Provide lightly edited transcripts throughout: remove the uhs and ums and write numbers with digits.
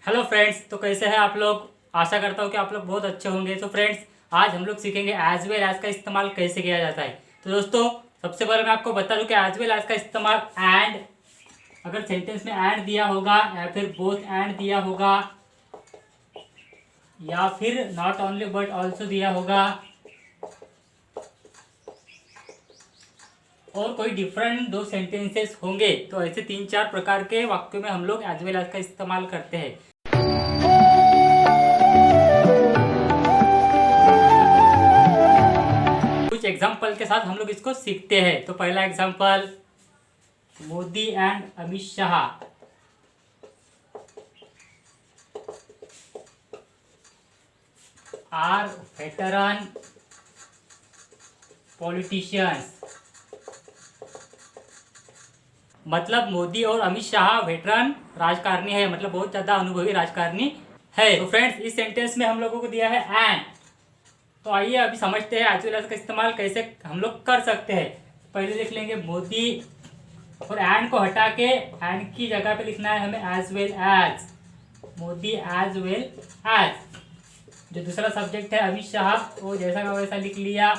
Hello friends, तो कैसे हैं आप लोग। आशा करता हूँ कि आप लोग बहुत अच्छे होंगे। तो फ्रेंड्स, आज हम लोग सीखेंगे एज वेल एज का इस्तेमाल कैसे किया जाता है। तो दोस्तों, सबसे पहले मैं आपको बता दूं कि एज वेल एज का इस्तेमाल एंड, अगर सेंटेंस में एंड दिया होगा या फिर बोथ एंड दिया होगा या फिर नॉट ओनली बट ऑल्सो दिया होगा और कोई डिफरेंट दो सेंटेंसेस होंगे, तो ऐसे 3-4 प्रकार के वाक्यों में हम लोग एज वेल एज का इस्तेमाल करते हैं। कुछ एग्जाम्पल के साथ हम लोग इसको सीखते हैं। तो पहला example, Modi and Amit Shah are veteran politicians. मतलब मोदी और अमित शाह वेटरन राजकारणी है, मतलब बहुत ज्यादा अनुभवी राजकारणी है। तो फ्रेंड्स, इस सेंटेंस में हम लोगों को दिया है एंड। तो आइए अभी समझते हैं एज वेल एज का इस्तेमाल कैसे हम लोग कर सकते हैं। पहले लिख लेंगे मोदी और एंड को हटा के एंड की जगह पे लिखना है हमें as well as. Modi as well as. जो दूसरा सब्जेक्ट है अमित शाह, वो जैसा का वैसा लिख लिया।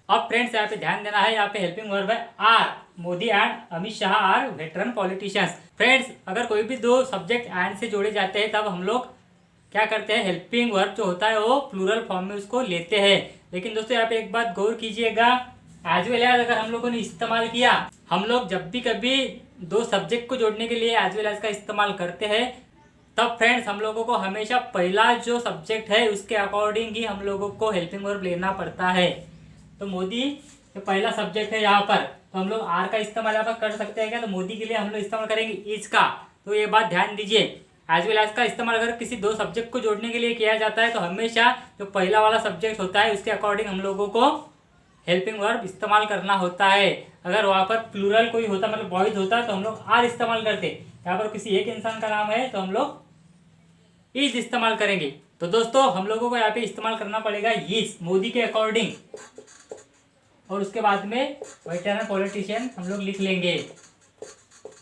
अब फ्रेंड्स, यहाँ पे ध्यान देना है, यहाँ पे हेल्पिंग वर्ब है are. Modi and Amit Shah are veteran politicians. Friends, अगर कोई भी दो सब्जेक्ट एंड से जोड़े जाते हैं तब हम लोग क्या करते हैं, हेल्पिंग वर्ब जो होता है वो प्लूरल फॉर्म में उसको लेते हैं। लेकिन दोस्तों, यहाँ पे एक बात गौर कीजिएगा, एज वेल एज अगर हम लोगों ने इस्तेमाल किया, हम लोग जब भी कभी दो सब्जेक्ट को जोड़ने के लिए एज वेल एज का इस्तेमाल करते हैं, तब फ्रेंड्स हम लोगों को हमेशा पहला जो सब्जेक्ट है उसके अकॉर्डिंग ही हम लोगों को हेल्पिंग वर्ब लेना पड़ता है। तो मोदी जो पहला सब्जेक्ट है यहाँ पर, तो हम लोग आर का इस्तेमाल यहाँ पर कर सकते हैं क्या, तो मोदी के लिए हम लोग इस्तेमाल करेंगे इज का। तो ये बात ध्यान दीजिए, एज वेल एज का इस्तेमाल अगर किसी दो सब्जेक्ट को जोड़ने के लिए किया जाता है तो हमेशा जो पहला वाला सब्जेक्ट होता है उसके अकॉर्डिंग हम लोगों को हेल्पिंग वर्ब इस्तेमाल करना होता है। अगर वहाँ पर प्लूरल कोई होता, मतलब बॉयज होता, तो हम लोग आर इस्तेमाल करते। यहाँ पर किसी एक इंसान का नाम है तो हम लोग इज इस्तेमाल करेंगे। तो दोस्तों, हम लोगों को यहाँ पे इस्तेमाल करना पड़ेगा इज, मोदी के अकॉर्डिंग। और उसके बाद में वेटरन पॉलिटिशियन हम लोग लिख लेंगे,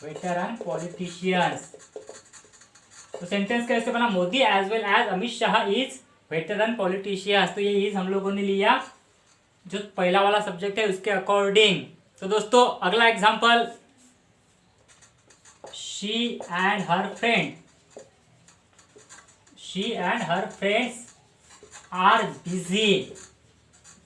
वेटरन पॉलिटिशियंस। तो सेंटेंस कैसे बना, Modi as well as Amit Shah is veteran politicians. तो ये इज हम लोगों ने लिया जो पहला वाला सब्जेक्ट है उसके अकॉर्डिंग। तो दोस्तों, अगला example, she and her friend, she and her friends are busy.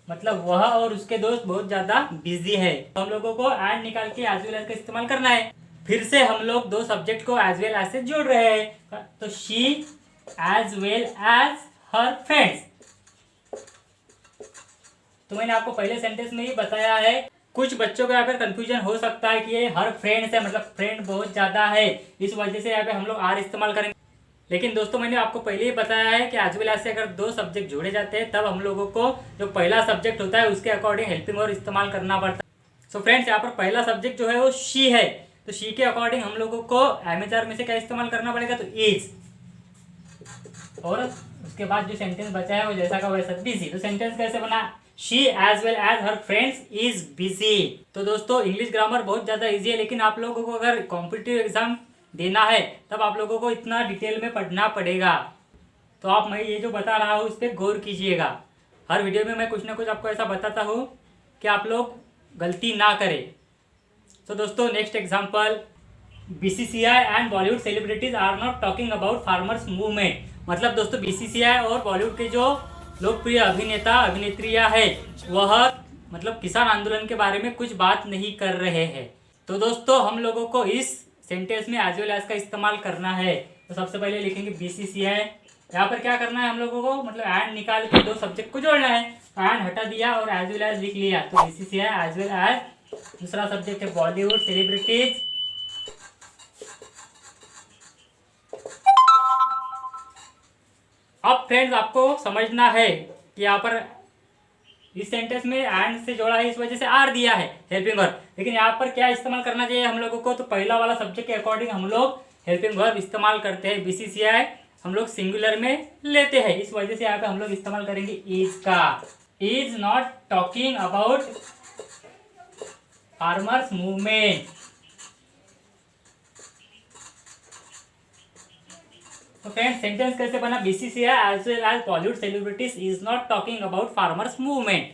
मतलब वह और उसके दोस्त बहुत ज्यादा बिजी है। तो हम लोगों को एंड निकाल के एज वेल एज का इस्तेमाल करना है। फिर से हम लोग दो सब्जेक्ट को एज वेल एज से जोड़ रहे हैं, तो she as well as her friends. तो मैंने आपको पहले सेंटेंस में ही बताया है, कुछ बच्चों को यहाँ पर कंफ्यूजन हो सकता है कि ये हर फ्रेंड्स है, मतलब फ्रेंड बहुत ज्यादा है, इस वजह से यहाँ पे हम लोग आर इस्तेमाल करेंगे। लेकिन दोस्तों, मैंने आपको पहले ही बताया है कि एज वेल एज से अगर दो सब्जेक्ट जोड़े जाते हैं तब हम लोगों को जो पहला सब्जेक्ट होता है उसके अकॉर्डिंग हेल्पिंग वर्ब इस्तेमाल करना पड़ता है। सो फ्रेंड्स, यहाँ पर पहला सब्जेक्ट जो है वो शी है, तो शी के अकॉर्डिंग हम लोगों को एमएचआर में से क्या इस्तेमाल करना पड़ेगा, तो इज। और उसके बाद जो सेंटेंस बचा है वो जैसा का वैसा बिजी। तो सेंटेंस कैसे बना, she as well as her friends is busy. तो दोस्तों, इंग्लिश ग्रामर बहुत ज्यादा इजी है, लेकिन आप लोगों को अगर कॉम्पिटिटिव एग्जाम देना है तब आप लोगों को इतना डिटेल में पढ़ना पड़ेगा। तो आप, मैं ये जो बता रहा हूँ उस पर गौर कीजिएगा। हर वीडियो में मैं कुछ ना कुछ आपको ऐसा बताता हूँ कि आप लोग गलती ना करें। तो दोस्तों, next example, BCCI and Bollywood celebrities are not talking about farmers movement. मतलब दोस्तों, बीसीसीआई और बॉलीवुड के जो लोकप्रिय अभिनेता अभिनेत्रियां है वह मतलब किसान आंदोलन के बारे में कुछ बात नहीं कर रहे हैं। तो दोस्तों, हम लोगों को इस सेंटेंस में एज वेल एज का इस्तेमाल करना है। तो सबसे पहले लिखेंगे बीसीसीआई। यहाँ पर क्या करना है हम लोगों को, मतलब एंड निकाल के दो सब्जेक्ट को जोड़ना है। तो एंड हटा दिया और एज वेल एज लिख लिया, तो बीसीसीआई एज वेल एज। दूसरा सब्जेक्ट है बॉलीवुड सेलिब्रिटीज, अब फ्रेंड्स आपको समझना है कि यहाँ पर इस सेंटेंस में एंड से जोड़ा है, इस वजह से आर दिया है हेल्पिंग वर्ब। लेकिन यहाँ पर क्या इस्तेमाल करना चाहिए हम लोगों को, तो पहला वाला सब्जेक्ट के अकॉर्डिंग हम लोग हेल्पिंग वर्ब इस्तेमाल करते हैं। बीसीसीआई हम लोग सिंगुलर में लेते हैं, इस वजह से यहाँ पे हम लोग इस्तेमाल करेंगे इज का। Is not talking about farmers movement. तो फ्रेंड्स सेंटेंस कैसे बना, BCCI as well as Bollywood celebrities is not talking about farmers movement.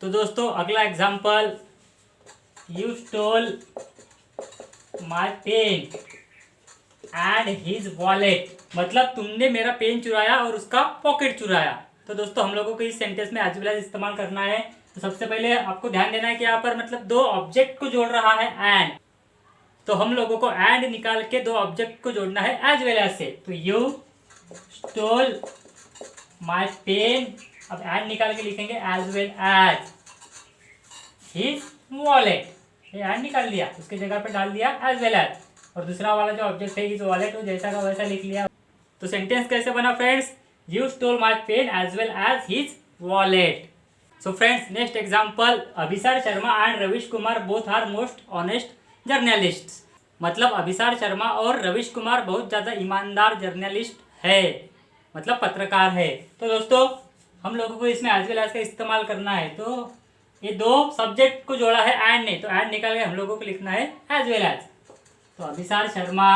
तो दोस्तों अगला example, you stole my pen and his wallet, मतलब तुमने मेरा पेन चुराया और उसका पॉकेट चुराया। तो दोस्तों हम लोगों को इस सेंटेंस में एज वेल एज इस्तेमाल करना है। तो सबसे पहले आपको ध्यान देना है कि यहाँ पर मतलब दो ऑब्जेक्ट को जोड़ रहा है एंड, तो हम लोगों को एंड निकाल के दो ऑब्जेक्ट को जोड़ना है एज वेल एज से। तो यू स्टोल माय पेन, अब एंड निकाल के लिखेंगे as well as his wallet, ये एंड निकाल लिया, उसके जगह पे डाल दिया एज वेल एज, और दूसरा वाला जो ऑब्जेक्ट है हिज वॉलेट वो जैसा का वैसा लिख लिया। तो सेंटेंस कैसे बना friends, you stole my pen as well as his wallet. So friends next example, Abhisar Sharma and Ravish Kumar both are most honest journalists, मतलब अभिसार शर्मा और रविश कुमार बहुत ज़्यादा ईमानदार जर्नलिस्ट है, मतलब पत्रकार है। तो दोस्तों हम लोगों को इसमें एज वेल एज का इस्तेमाल करना है। तो ये दो सब्जेक्ट को जोड़ा है एंड ने, तो एंड निकाल के हम लोगों को लिखना है एज वेल एज। तो Abhisar Sharma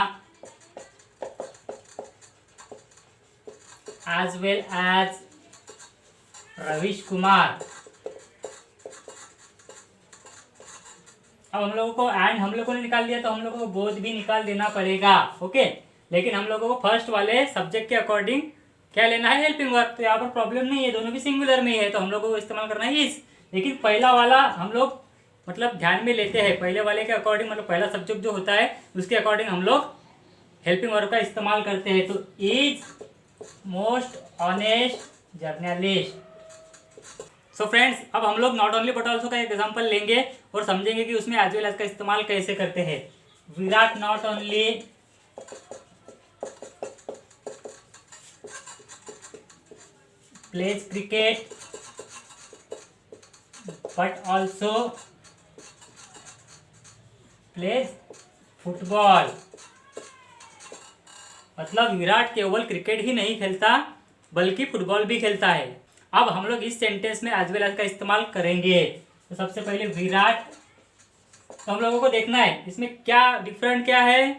as well as Ravish Kumar. अब हम लोगों को एंड हम लोगों ने निकाल दिया, तो हम लोगों को बोथ भी निकाल देना पड़ेगा, ओके। लेकिन हम लोगों को फर्स्ट वाले सब्जेक्ट के अकॉर्डिंग क्या लेना है, हेल्पिंग वर्ब। तो यहाँ पर प्रॉब्लम नहीं है, दोनों भी सिंगुलर में ही है, तो हम लोगों को इस्तेमाल करना है इज। लेकिन पहला वाला हम लोग मतलब ध्यान में लेते हैं, पहले वाले के अकॉर्डिंग, मतलब पहला सब्जेक्ट जो होता है उसके अकॉर्डिंग हम लोग हेल्पिंग वर्ब का इस्तेमाल करते हैं। तो is most honest journalist. So friends अब हम लोग नॉट ओनली बट ऑल्सो का एग्जांपल लेंगे और समझेंगे कि उसमें एज वेल एज का इस्तेमाल कैसे करते हैं। Virat not only pledge cricket but also plays football, मतलब विराट केवल क्रिकेट ही नहीं खेलता बल्कि फुटबॉल भी खेलता है। अब हम लोग इस सेंटेंस में एज वेल एज का इस्तेमाल करेंगे। तो सबसे पहले विराट, तो हम लोगों को देखना है इसमें क्या डिफरेंट क्या है।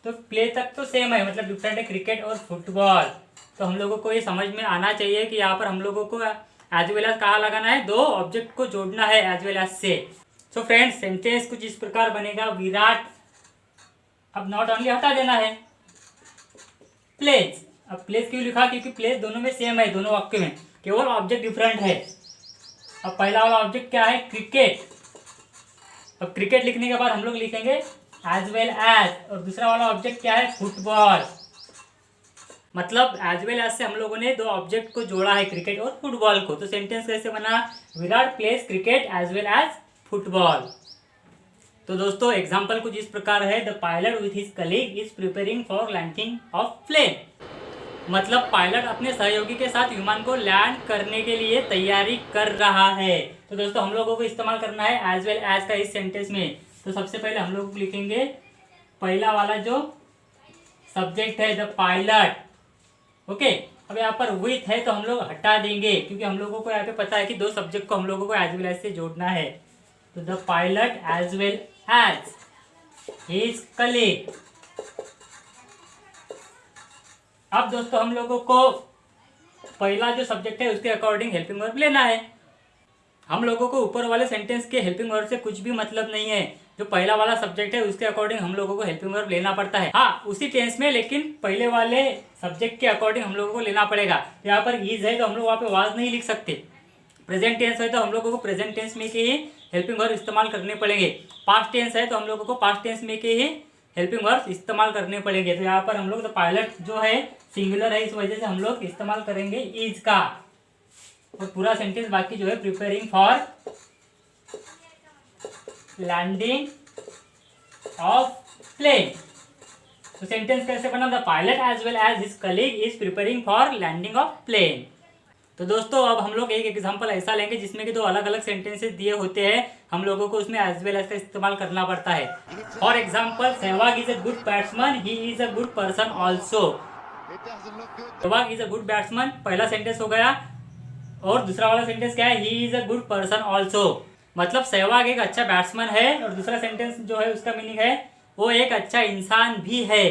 तो प्ले तक तो सेम है, मतलब डिफरेंट है क्रिकेट और फुटबॉल। तो हम लोगों को ये समझ में आना चाहिए कि यहाँ पर हम लोगों को एज वेल एज कहाँ लगाना है, दो ऑब्जेक्ट को जोड़ना है एज वेल एज से। सो फ्रेंड्स सेंटेंस कुछ इस प्रकार बनेगा, विराट, अब नॉट ओनली हटा देना है, प्लेज। अब प्लेज क्यों लिखा, क्योंकि प्लेज दोनों में सेम है, दोनों वाक्य में केवल ऑब्जेक्ट डिफरेंट है। अब पहला वाला ऑब्जेक्ट क्या है, क्रिकेट। अब क्रिकेट लिखने के बाद हम लोग लिखेंगे एज वेल एज, और दूसरा वाला ऑब्जेक्ट क्या है, फुटबॉल। मतलब एज वेल एज से हम लोगों ने दो ऑब्जेक्ट को जोड़ा है, क्रिकेट और फुटबॉल को। तो सेंटेंस कैसे बना, Virat plays cricket as well as football. तो दोस्तों एग्जाम्पल कुछ इस प्रकार है, the pilot with his colleague is preparing for landing of plane, मतलब पायलट अपने सहयोगी के साथ विमान को लैंड करने के लिए तैयारी कर रहा है। तो दोस्तों हम लोगं को इस्तेमाल करना है एज वेल एज का इस सेंटेंस में। तो सबसे पहले हम लोग लिखेंगे पहला वाला जो सब्जेक्ट है द पायलट, ओके। अब यहाँ पर विथ है तो हम लोग हटा देंगे, क्योंकि हम लोगों को यहाँ पे पता है कि दो सब्जेक्ट को हम लोगों को एज वेल एज से जोड़ना है। तो the pilot as well as his colleague. अब दोस्तों हम लोगों को पहला जो सब्जेक्ट है उसके अकॉर्डिंग हेल्पिंग वर्ब लेना है। हम लोगों को ऊपर वाले सेंटेंस के हेल्पिंग वर्ब से कुछ भी मतलब नहीं है, जो पहला वाला सब्जेक्ट है उसके अकॉर्डिंग हम लोगों को हेल्पिंग वर्ब लेना पड़ता है, हाँ उसी टेंस में, लेकिन पहले वाले सब्जेक्ट के अकॉर्डिंग हम लोगों को लेना पड़ेगा। तो यहाँ पर इज है तो हम लोग वहाँ पे वाज नहीं लिख सकते, प्रेजेंट टेंस है तो हम लोगों को प्रेजेंट टेंस में के ही हेल्पिंग वर्ब इस्तेमाल करने पड़ेंगे, पास्ट टेंस है तो हम लोगों को पास्ट टेंस में के ही हेल्पिंग वर्ब इस्तेमाल करने पड़ेंगे। तो यहाँ पर हम लोग तो पायलट जो है सिंगुलर है, इस वजह से हम लोग इस्तेमाल करेंगे इज का, और पूरा सेंटेंस बाकी जो है preparing for landing of plane. तो सेंटेंस कैसे बना, the pilot as well as his colleague is preparing for landing of plane. तो दोस्तों अब हम लोग एक एग्जांपल ऐसा लेंगे जिसमें कि दो अलग अलग सेंटेंसेस दिए होते हैं, हम लोगों को उसमें एज वेल एज का इस्तेमाल करना पड़ता है। For example, Sehwag is a good batsman, he is a good person also. Sehwag is a good batsman पहला सेंटेंस हो गया, और दूसरा वाला सेंटेंस क्या है, he is a good person also, मतलब सहवाग एक अच्छा बैट्समैन है, और दूसरा सेंटेंस जो है उसका मीनिंग है वो एक अच्छा इंसान भी है।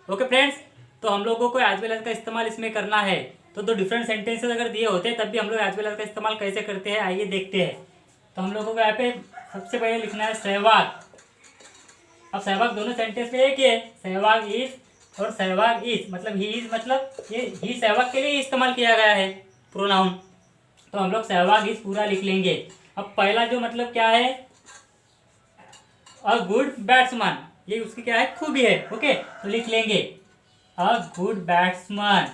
ओके फ्रेंड्स, तो हम लोगों को एज वेल एज का इस्तेमाल इसमें करना है। तो दो डिफरेंट सेंटेंसेस अगर दिए होते तब भी हम लोग एज वेल एज का इस्तेमाल कैसे करते हैं, आइए देखते हैं। तो हम लोगों को यहाँ पे सबसे पहले लिखना है सहवाग। अब सहवाग दोनों सेंटेंस में एक ही है, सहवाग इज और सहवाग इज, मतलब ही इज, मतलब ये ही सहवाग के लिए इस्तेमाल किया गया है प्रोनाउन। तो हम लोग सहवाग इज पूरा लिख लेंगे। अब पहला जो मतलब क्या है, अ गुड बैट्समैन, ये उसकी क्या है, खूबी है। ओके, तो लिख लेंगे अ गुड बैट्समैन।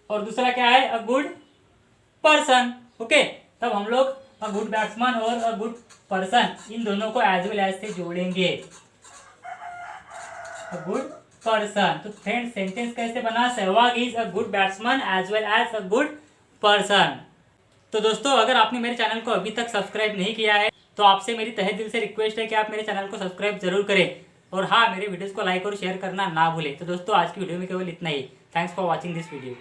और दूसरा क्या है, अ गुड पर्सन। ओके, तब हम लोग अ गुड बैट्समैन और अ गुड पर्सन इन दोनों को एज वेल एज से जोड़ेंगे, अ गुड पर्सन। तो फ्रेंड सेंटेंस कैसे बना, Sehwag is a good batsman as well as a good person. तो दोस्तों, अगर आपने मेरे चैनल को अभी तक सब्सक्राइब नहीं किया है तो आपसे मेरी तहे दिल से रिक्वेस्ट है कि आप मेरे चैनल को सब्सक्राइब जरूर करें, और हाँ, मेरे वीडियोस को लाइक और शेयर करना ना भूलें। तो दोस्तों, आज की वीडियो में केवल इतना ही। Thanks for watching this video.